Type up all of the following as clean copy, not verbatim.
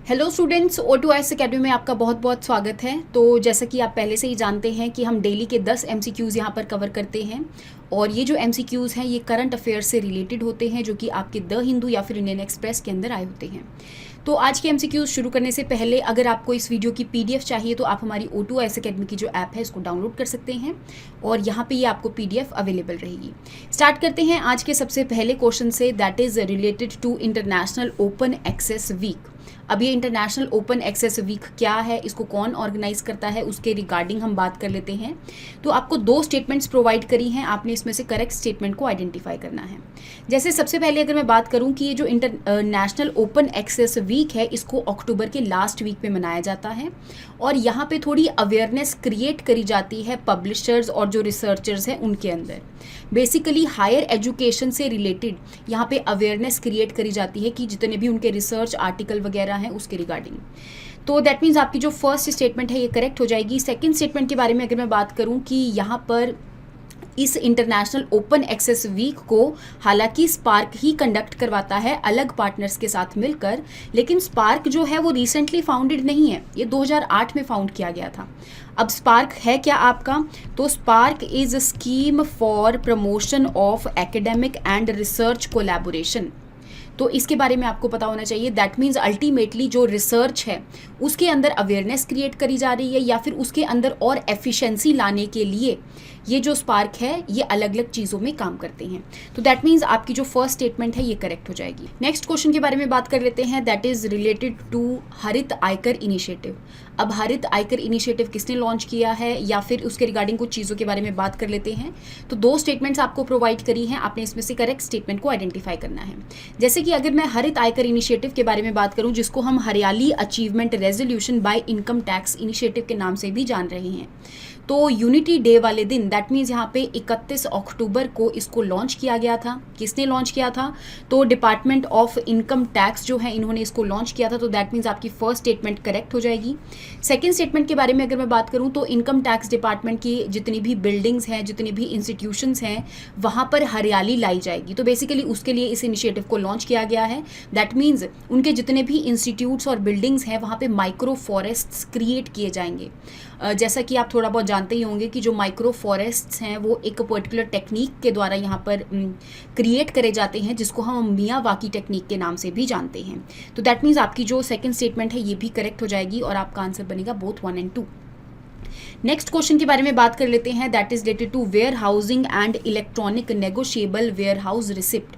Hello students, O2S academy में आपका बहुत बहुत स्वागत है। तो जैसा कि आप पहले से ही जानते हैं कि हम डेली के 10 MCQs यहाँ पर कवर करते हैं और ये जो MCQs हैं ये करंट अफेयर्स से रिलेटेड होते हैं जो कि आपके द हिंदू या फिर इंडियन एक्सप्रेस के अंदर आए होते हैं। तो आज के MCQs शुरू करने से पहले अगर आपको इस वीडियो की PDF चाहिए तो आप हमारी O2S अकेडमी की जो ऐप है इसको डाउनलोड कर सकते हैं और यहाँ पे ये आपको PDF अवेलेबल रहेगी। स्टार्ट करते हैं आज के सबसे पहले क्वेश्चन से, that is related to international open access week. अब ये इंटरनेशनल ओपन एक्सेस वीक क्या है, इसको कौन ऑर्गेनाइज करता है, उसके रिगार्डिंग हम बात कर लेते हैं। तो आपको 2 स्टेटमेंट्स प्रोवाइड करी हैं, आपने इसमें से करेक्ट स्टेटमेंट को आइडेंटिफाई करना है। जैसे सबसे पहले अगर मैं बात करूं कि ये जो इंटरनेशनल ओपन एक्सेस वीक है इसको अक्टूबर के लास्ट वीक में मनाया जाता है और यहाँ पे थोड़ी अवेयरनेस क्रिएट करी जाती है पब्लिशर्स और जो रिसर्चर्स हैं उनके अंदर। बेसिकली हायर एजुकेशन से रिलेटेड यहाँ पे अवेयरनेस क्रिएट करी जाती है कि जितने भी उनके रिसर्च आर्टिकल वगैरह हैं उसके रिगार्डिंग। तो दैट मीन्स आपकी जो फर्स्ट स्टेटमेंट है ये करेक्ट हो जाएगी। सेकंड स्टेटमेंट के बारे में अगर मैं बात करूं कि यहाँ पर इस इंटरनेशनल ओपन एक्सेस वीक को हालांकि स्पार्क ही कंडक्ट करवाता है अलग पार्टनर्स के साथ मिलकर, लेकिन स्पार्क जो है वो रिसेंटली फाउंडेड नहीं है, ये 2008 में फाउंड किया गया था। अब स्पार्क है क्या आपका, तो spark is a scheme for promotion of academic and research collaboration. तो इसके बारे में आपको पता होना चाहिए। दैट मीन्स अल्टीमेटली जो रिसर्च है उसके अंदर अवेयरनेस क्रिएट करी जा रही है या फिर उसके अंदर और एफिशिएंसी लाने के लिए ये जो स्पार्क है ये अलग अलग चीज़ों में काम करते हैं। तो दैट मीन्स आपकी जो फर्स्ट स्टेटमेंट है ये करेक्ट हो जाएगी। नेक्स्ट क्वेश्चन के बारे में बात कर लेते हैं, दैट इज रिलेटेड टू हरित आयकर इनिशिएटिव। अब हरित आयकर इनिशिएटिव किसने लॉन्च किया है या फिर उसके रिगार्डिंग कुछ चीज़ों के बारे में बात कर लेते हैं। तो 2 स्टेटमेंट्स आपको प्रोवाइड करी हैं, आपने इसमें से करेक्ट स्टेटमेंट को आइडेंटिफाई करना है। जैसे कि अगर मैं हरित आयकर इनिशिएटिव के बारे में बात करूं जिसको हम हरियाली achievement resolution bye income tax initiative के नाम से भी जान रहे हैं, तो यूनिटी डे वाले दिन दैट मीन्स यहाँ पे 31 अक्टूबर को इसको लॉन्च किया गया था। किसने लॉन्च किया था, तो डिपार्टमेंट ऑफ इनकम टैक्स जो है इन्होंने इसको लॉन्च किया था। तो दैट मीन्स आपकी फर्स्ट स्टेटमेंट करेक्ट हो जाएगी। सेकंड स्टेटमेंट के बारे में अगर मैं बात करूँ तो इनकम टैक्स डिपार्टमेंट की जितनी भी बिल्डिंग्स हैं, जितनी भी इंस्टीट्यूशंस हैं, वहाँ पर हरियाली लाई जाएगी। तो बेसिकली उसके लिए इस इनिशिएटिव को लॉन्च किया गया है। दैट मीन्स उनके जितने भी इंस्टीट्यूट्स और बिल्डिंग्स हैं वहाँ पर माइक्रो फॉरेस्ट्स क्रिएट किए जाएंगे। जैसा कि आप थोड़ा बहुत जानते ही होंगे कि जो माइक्रो फॉरेस्ट्स हैं वो एक पर्टिकुलर टेक्निक के द्वारा यहाँ पर क्रिएट करे जाते हैं जिसको हम मियावाकी टेक्निक के नाम से भी जानते हैं। तो दैट मीन्स आपकी जो सेकंड स्टेटमेंट है ये भी करेक्ट हो जाएगी और आपका आंसर बनेगा बोथ 1 और 2। नेक्स्ट क्वेश्चन के बारे में बात कर लेते हैं, that is related to warehousing and electronic negotiable warehouse receipt.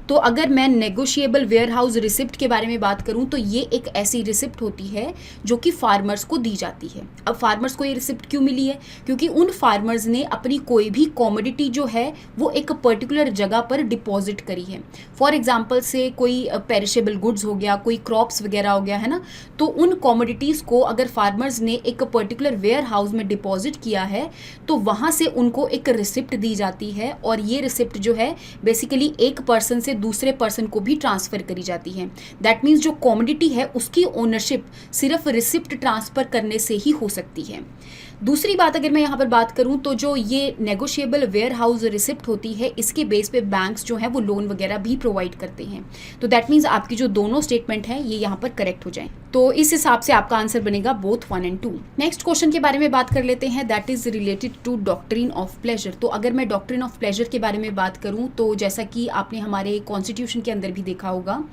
तो अगर मैं नेगोशिएबल वेयर हाउस रिसिप्ट के बारे में बात करूं तो ये एक ऐसी रिसिप्ट होती है जो कि फार्मर्स को दी जाती है। अब फार्मर्स को ये रिसिप्ट क्यों मिली है, क्योंकि उन फार्मर्स ने अपनी कोई भी कॉमोडिटी जो है वो एक पर्टिकुलर जगह पर डिपॉजिट करी है। फॉर एग्जाम्पल से कोई पेरिशेबल गुड्स हो गया, कोई क्रॉप्स वगैरह हो गया, है ना। तो उन कॉमोडिटीज़ को अगर फार्मर्स ने एक पर्टिकुलर वेयर हाउस में डिपॉजिट किया है तो वहाँ से उनको एक रिसिप्ट दी जाती है और ये रिसिप्ट जो है बेसिकली एक पर्सन से दूसरे पर्सन को भी ट्रांसफ़र करी जाती है। दैट मीन्स जो कॉमोडिटी है उसकी ओनरशिप सिर्फ रिसिप्ट ट्रांसफ़र करने से ही हो सकती है। दूसरी बात अगर मैं यहाँ पर बात करूँ तो जो ये नेगोशिएबल वेयर हाउस रिसिप्ट होती है इसके बेस पे बैंक्स जो है वो लोन वगैरह भी प्रोवाइड करते हैं। तो दैट मीन्स आपकी जो दोनों स्टेटमेंट है ये यहाँ पर करेक्ट हो जाए। तो इस हिसाब से आपका आंसर बनेगा बोथ 1 और 2। नेक्स्ट क्वेश्चन के बारे में बात कर लेते हैं, that is related to doctrine of pleasure. तो अगर मैं डॉक्ट्रिन ऑफ प्लेजर के बारे में बात करूँ तो जैसा कि आपने हमारे कॉन्स्टिट्यूशन के अंदर भी देखा होगा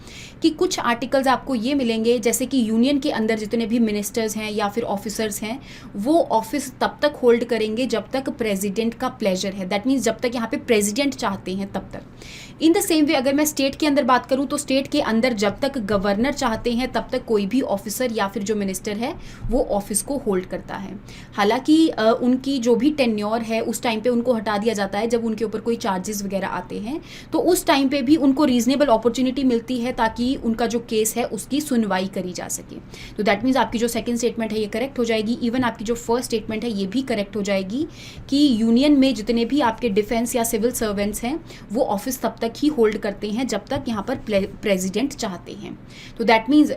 कि कुछ आर्टिकल्स आपको ये मिलेंगे जैसे कि यूनियन के अंदर जितने भी मिनिस्टर्स हैं या फिर ऑफिसर्स हैं वो ऑफिस तब तक होल्ड करेंगे जब तक प्रेसिडेंट का प्लेजर है। दैट मीन्स जब तक यहाँ पे प्रेसिडेंट चाहते हैं तब तक। इन द सेम वे अगर मैं स्टेट के अंदर बात करूँ तो स्टेट के अंदर जब तक गवर्नर चाहते हैं तब तक कोई भी ऑफिसर या फिर जो मिनिस्टर है वो ऑफिस को होल्ड करता है। हालांकि उनकी जो भी टेन्योर है उस टाइम पे उनको हटा दिया जाता है जब उनके ऊपर कोई चार्जेस वगैरह आते हैं, तो उस टाइम पे भी उनको रीजनेबल अपॉर्चुनिटी मिलती है ताकि उनका जो केस है उसकी सुनवाई करी जा सके। तो दैट मीन्स आपकी जो सेकंड स्टेटमेंट है ये करेक्ट हो जाएगी। इवन आपकी जो फर्स्ट स्टेटमेंट है ये भी करेक्ट हो जाएगी कि यूनियन में जितने भी आपके डिफेंस या सिविल सर्वेंट्स हैं वो ऑफिस तब तक ही होल्ड करते हैं जब तक यहाँ पर प्रेसिडेंट चाहते हैं। तो दैट मीन्स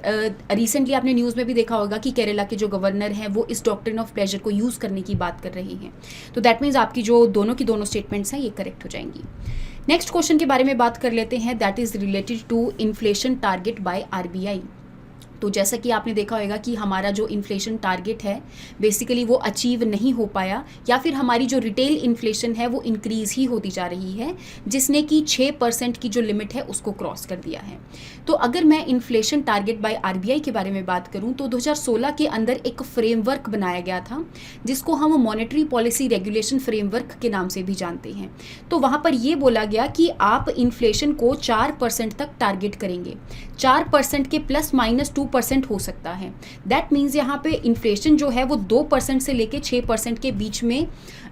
रिसेंटली आपने न्यूज़ में भी देखा होगा कि केरला के जो गवर्नर हैं वो इस डॉक्ट्रिन ऑफ प्लेजर को यूज़ करने की बात कर रहे हैं। तो दैट मीन्स आपकी जो दोनों की दोनों स्टेटमेंट्स हैं ये करेक्ट हो जाएंगी। नेक्स्ट क्वेश्चन के बारे में बात कर लेते हैं, that is related to inflation target by RBI। तो जैसा कि आपने देखा होगा कि हमारा जो इन्फ्लेशन टारगेट है बेसिकली वो अचीव नहीं हो पाया, या फिर हमारी जो रिटेल इन्फ्लेशन है वो इंक्रीज़ ही होती जा रही है, जिसने कि 6% की जो लिमिट है उसको क्रॉस कर दिया है। तो अगर मैं इन्फ्लेशन टारगेट बाय आरबीआई के बारे में बात करूं तो 2016 के अंदर एक फ्रेमवर्क बनाया गया था जिसको हम मॉनेटरी पॉलिसी रेगुलेशन फ्रेमवर्क के नाम से भी जानते हैं। तो वहाँ पर ये बोला गया कि आप इन्फ्लेशन को 4% तक टारगेट करेंगे। 4% के +-2% हो सकता है। दैट मीन्स यहाँ पे इन्फ्लेशन जो है वो 2% से लेके 6% के बीच में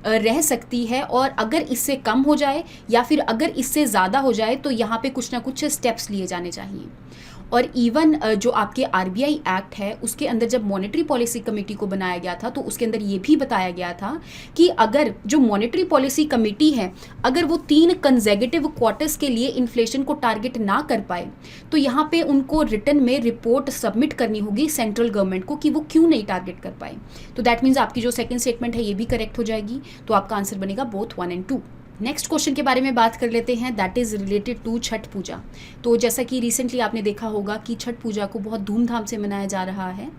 रह सकती है, और अगर इससे कम हो जाए या फिर अगर इससे ज़्यादा हो जाए तो यहाँ पे कुछ ना कुछ स्टेप्स लिए जाने चाहिए। और इवन जो आपके आरबीआई एक्ट है उसके अंदर जब मॉनेटरी पॉलिसी कमेटी को बनाया गया था तो उसके अंदर ये भी बताया गया था कि अगर जो मॉनेटरी पॉलिसी कमेटी है अगर वो 3 कंसेक्यूटिव क्वार्टर्स के लिए इन्फ्लेशन को टारगेट ना कर पाए तो यहाँ पे उनको रिटर्न में रिपोर्ट सबमिट करनी होगी सेंट्रल गवर्नमेंट को कि वो क्यों नहीं टारगेट कर पाए। तो दैट मीन्स आपकी जो सेकेंड स्टेटमेंट है ये भी करेक्ट हो जाएगी। तो आपका आंसर बनेगा बोथ 1 and 2। नेक्स्ट क्वेश्चन के बारे में बात कर लेते हैं, that is related to Chhath Puja. तो जैसा कि रिसेंटली आपने देखा होगा कि छठ पूजा को बहुत धूमधाम से मनाया जा रहा है,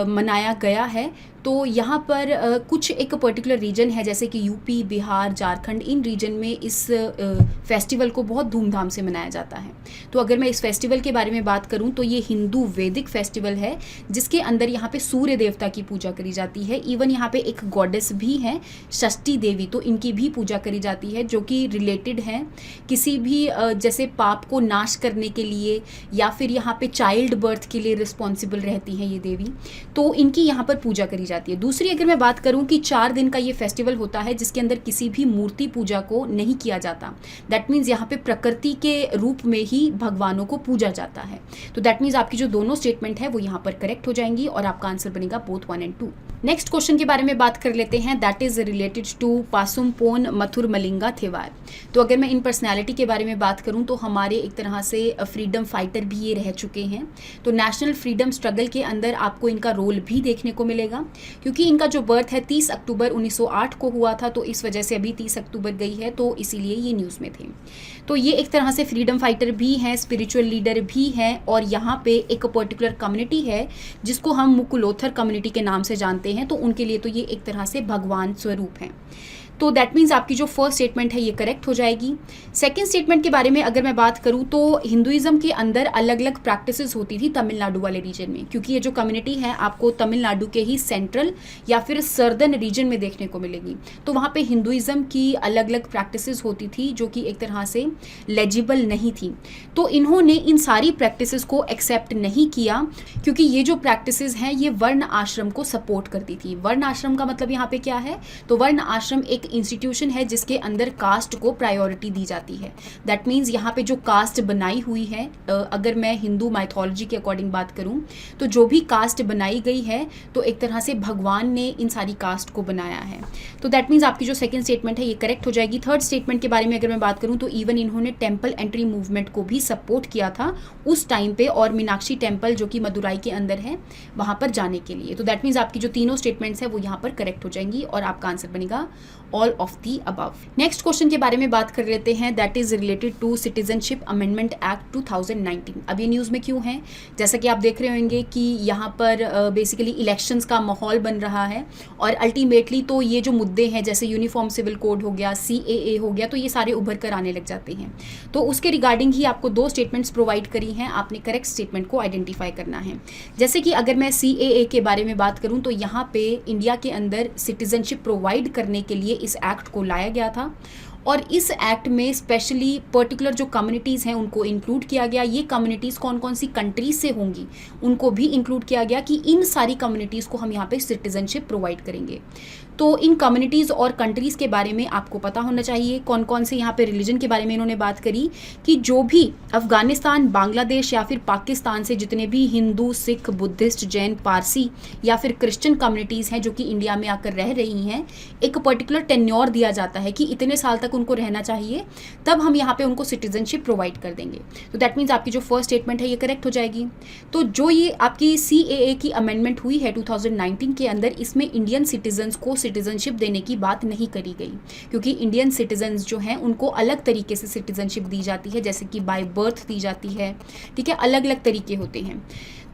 मनाया गया है। तो यहाँ पर कुछ एक पर्टिकुलर रीजन है जैसे कि यूपी, बिहार, झारखंड, इन रीजन में इस फेस्टिवल को बहुत धूमधाम से मनाया जाता है। तो अगर मैं इस फेस्टिवल के बारे में बात करूँ तो ये हिंदू वैदिक फेस्टिवल है जिसके अंदर यहाँ पे सूर्य देवता की पूजा करी जाती है। इवन यहाँ पे एक गॉडेस भी है षष्ठी देवी, तो इनकी भी पूजा करी जाती है जो कि रिलेटेड है किसी भी जैसे पाप को नाश करने के लिए या फिर यहाँ पे चाइल्ड बर्थ के लिए रिस्पॉन्सिबल रहती हैं ये देवी, तो इनकी यहाँ पर पूजा करी जाती है। दूसरी अगर मैं बात करूँ कि 4 दिन का ये फेस्टिवल होता है जिसके अंदर किसी भी मूर्ति पूजा को नहीं किया जाता। दैट मीन्स यहाँ पे प्रकृति के रूप में ही भगवानों को पूजा जाता है। तो दैट मीन्स आपकी जो दोनों स्टेटमेंट है वो यहाँ पर करेक्ट हो जाएंगी और आपका आंसर बनेगा बोथ 1 and 2। नेक्स्ट क्वेश्चन के बारे में बात कर लेते हैं, that is related to Pasumpon Muthuramalinga Thevar. तो अगर मैं इन पर्सनैलिटी के बारे में बात करूं तो हमारे एक तरह से फ्रीडम फाइटर भी ये रह चुके हैं। तो नेशनल फ्रीडम स्ट्रगल के अंदर आपको इनका रोल भी देखने को मिलेगा क्योंकि इनका जो बर्थ है 30 अक्टूबर 1908 को हुआ था, तो इस वजह से अभी 30 अक्टूबर गई है तो इसीलिए ये न्यूज़ में थे। तो ये एक तरह से फ्रीडम फाइटर भी हैं, स्पिरिचुअल लीडर भी हैं, और यहाँ पे एक पर्टिकुलर कम्युनिटी है जिसको हम मुकुलोथर कम्युनिटी के नाम से जानते हैं, तो उनके लिए तो ये एक तरह से भगवान स्वरूप हैं। तो दैट मीन्स आपकी जो फर्स्ट स्टेटमेंट है ये करेक्ट हो जाएगी। सेकंड स्टेटमेंट के बारे में अगर मैं बात करूँ तो हिंदुइज्म के अंदर अलग अलग प्रैक्टिसेस होती थी तमिलनाडु वाले रीजन में, क्योंकि ये जो कम्युनिटी है आपको तमिलनाडु के ही सेंट्रल या फिर सर्दर्न रीजन में देखने को मिलेगी। तो वहाँ पे हिंदुइज्म की अलग अलग प्रैक्टिसेस होती थी जो कि एक तरह से लेजिबल नहीं थी। तो इन्होंने इन सारी प्रैक्टिसेस को एक्सेप्ट नहीं किया क्योंकि ये जो प्रैक्टिसेस हैं ये वर्ण आश्रम को सपोर्ट करती थी। वर्ण आश्रम का मतलब यहाँ पे क्या है, तो वर्ण आश्रम एक इंस्टीट्यूशन है जिसके अंदर कास्ट को प्रायोरिटी दी जाती है। दैट मीन्स यहाँ पे जो कास्ट बनाई हुई है, अगर मैं हिंदू माइथोलॉजी के अकॉर्डिंग बात करूँ तो जो भी कास्ट बनाई गई है तो एक तरह से भगवान ने इन सारी कास्ट को बनाया है। तो दैट मीन्स आपकी जो सेकंड स्टेटमेंट है ये करेक्ट हो जाएगी। थर्ड स्टेटमेंट के बारे में अगर मैं बात करूँ तो इवन इन्होंने टेम्पल एंट्री मूवमेंट को भी सपोर्ट किया था उस टाइम पे, और मीनाक्षी टेम्पल जो कि मदुराई के अंदर है वहाँ पर जाने के लिए। तो दैट मीन्स आपकी जो तीनों स्टेटमेंट्स है वो यहाँ पर करेक्ट हो जाएंगी और आपका आंसर बनेगा all of the above. Next question के बारे में बात कर लेते हैं, that is related to citizenship amendment act 2019। अब ये न्यूज़ में क्यों है, जैसा कि आप देख रहे होंगे कि यहाँ पर बेसिकली इलेक्शंस का माहौल बन रहा है और अल्टीमेटली तो ये जो मुद्दे हैं जैसे यूनिफॉर्म सिविल कोड हो गया, CAA हो गया, तो ये सारे उभर कर आने लग जाते हैं। तो उसके रिगार्डिंग ही आपको 2 स्टेटमेंट्स प्रोवाइड करी हैं, आपने करेक्ट स्टेटमेंट को आइडेंटिफाई करना है। जैसे कि अगर मैं CAA के बारे में बात करूँ तो यहाँ पे इंडिया के अंदर सिटीजनशिप प्रोवाइड करने के लिए इस एक्ट को लाया गया था और इस एक्ट में स्पेशली पर्टिकुलर जो कम्युनिटीज़ हैं उनको इंक्लूड किया गया। ये कम्युनिटीज़ कौन कौन सी कंट्रीज से होंगी उनको भी इंक्लूड किया गया कि इन सारी कम्युनिटीज़ को हम यहाँ पे सिटीजनशिप प्रोवाइड करेंगे। तो इन कम्युनिटीज़ और कंट्रीज़ के बारे में आपको पता होना चाहिए। कौन कौन से यहाँ पे रिलीजन के बारे में इन्होंने बात करी कि जो भी अफ़गानिस्तान, बांग्लादेश या फिर पाकिस्तान से जितने भी हिंदू, सिख, बुद्धिस्ट, जैन, पारसी या फिर क्रिश्चियन कम्युनिटीज़ हैं जो कि इंडिया में आकर रह रही हैं, एक पर्टिकुलर टेन्योर दिया जाता है कि इतने साल तक उनको रहना चाहिए, तब हम यहाँ पे उनको सिटीजनशिप प्रोवाइड कर देंगे। तो दैट मीन्स आपकी जो फर्स्ट स्टेटमेंट है ये करेक्ट हो जाएगी। तो जो ये आपकी CAA की अमेंडमेंट हुई है 2019 के अंदर, इसमें इंडियन सिटीजन्स को सिटीजनशिप देने की बात नहीं करी गई क्योंकि इंडियन सिटीजन्स जो हैं उनको अलग तरीके से सिटीजनशिप दी जाती है, जैसे कि बाय बर्थ दी जाती है, ठीक है, अलग अलग तरीके होते हैं।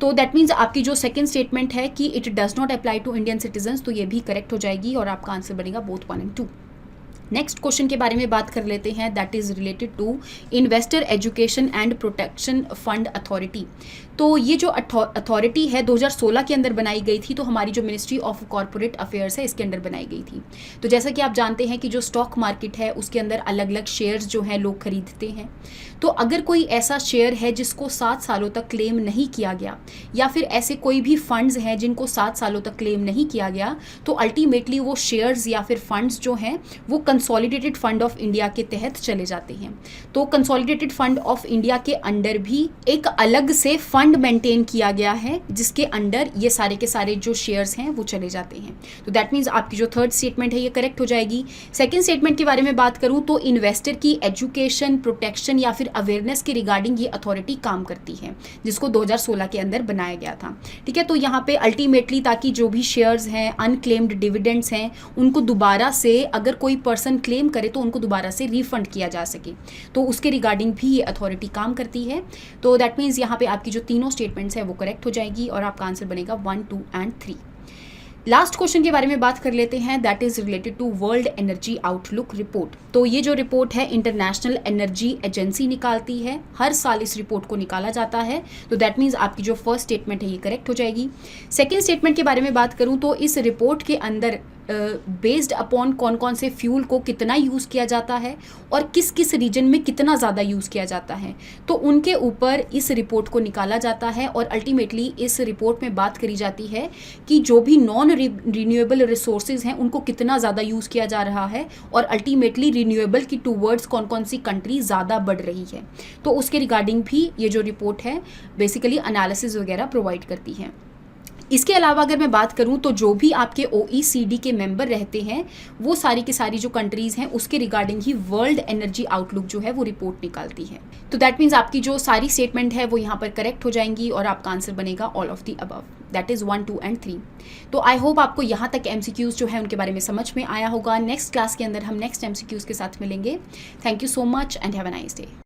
तो दैट मीन्स आपकी जो सेकंड स्टेटमेंट है कि it does not apply to Indian citizens, तो ये भी करेक्ट हो जाएगी और आपका आंसर बनेगा बोथ 1 and 2। नेक्स्ट क्वेश्चन के बारे में बात कर लेते हैं, that is related to investor education and protection fund authority. तो ये जो अथॉरिटी है 2016 के अंदर बनाई गई थी, तो हमारी जो मिनिस्ट्री ऑफ कॉरपोरेट अफेयर्स है इसके अंदर बनाई गई थी। तो जैसा कि आप जानते हैं कि जो स्टॉक मार्केट है उसके अंदर अलग अलग शेयर्स जो हैं लोग खरीदते हैं। तो अगर कोई ऐसा शेयर है जिसको 7 सालों तक क्लेम नहीं किया गया, या फिर ऐसे कोई भी फंड्स हैं जिनको 7 सालों तक क्लेम नहीं किया गया, तो अल्टीमेटली वो शेयर्स या फिर फंड्स जो हैं वो कंसोलिडेटेड फंड ऑफ इंडिया के तहत चले जाते हैं। तो कंसोलिडेटेड फंड ऑफ इंडिया के अंडर भी एक अलग से फंड मेंटेन किया गया है जिसके अंडर ये सारे के सारे जो शेयर्स हैं वो चले जाते हैं। तो दैट मीन्स आपकी जो थर्ड स्टेटमेंट है ये करेक्ट हो जाएगी। सेकंड स्टेटमेंट के बारे में बात करूं तो इन्वेस्टर की एजुकेशन, प्रोटेक्शन या फिर अवेयरनेस के रिगार्डिंग ये अथॉरिटी काम करती है, जिसको 2016 के अंदर बनाया गया था। ठीक है, तो यहाँ पे अल्टीमेटली ताकि जो भी शेयर्स हैं, अनक्लेम्ड डिविडेंड्स हैं, उनको दोबारा से अगर कोई पर्सन क्लेम करे तो उनको दोबारा से रिफंड किया जा सके, तो उसके रिगार्डिंग भी ये अथॉरिटी काम करती है। तो दैट मीन्स यहाँ पे आपकी जो तीनों स्टेटमेंट्स है वो करेक्ट हो जाएगी और आपका आंसर बनेगा 1, 2 and 3। लास्ट क्वेश्चन के बारे में बात कर लेते हैं, that is related to world energy outlook report. तो ये जो रिपोर्ट है इंटरनेशनल एनर्जी एजेंसी निकालती है, हर साल इस रिपोर्ट को निकाला जाता है। तो दैट मीन्स आपकी जो फर्स्ट स्टेटमेंट है ये करेक्ट हो जाएगी। सेकेंड स्टेटमेंट के बारे में बात करूं तो इस रिपोर्ट के अंदर बेस्ड अपॉन कौन कौन से फ्यूल को कितना यूज़ किया जाता है और किस किस रीजन में कितना ज़्यादा यूज़ किया जाता है, तो उनके ऊपर इस रिपोर्ट को निकाला जाता है। और अल्टीमेटली इस रिपोर्ट में बात करी जाती है कि जो भी नॉन रिन्यूएबल रिसोर्सेज हैं उनको कितना ज़्यादा यूज़ किया जा रहा है और अल्टीमेटली रिन्यूएबल की टूवर्ड्स कौन कौन सी कंट्री ज़्यादा बढ़ रही है। तो उसके रिगार्डिंग भी ये जो रिपोर्ट है बेसिकली एनालिसिस वगैरह प्रोवाइड करती है। इसके अलावा अगर मैं बात करूं तो जो भी आपके OECD के मेंबर रहते हैं वो सारी की सारी जो कंट्रीज़ हैं उसके रिगार्डिंग ही वर्ल्ड एनर्जी आउटलुक जो है वो रिपोर्ट निकालती है। तो दैट मीन्स आपकी जो सारी स्टेटमेंट है वो यहाँ पर करेक्ट हो जाएंगी और आपका आंसर बनेगा all of the above, that is 1, 2 and 3। तो आई होप आपको यहाँ तक MCQs जो है उनके बारे में समझ में आया होगा। नेक्स्ट क्लास के अंदर हम नेक्स्ट MCQs के साथ मिलेंगे। Thank you so much and have a nice day.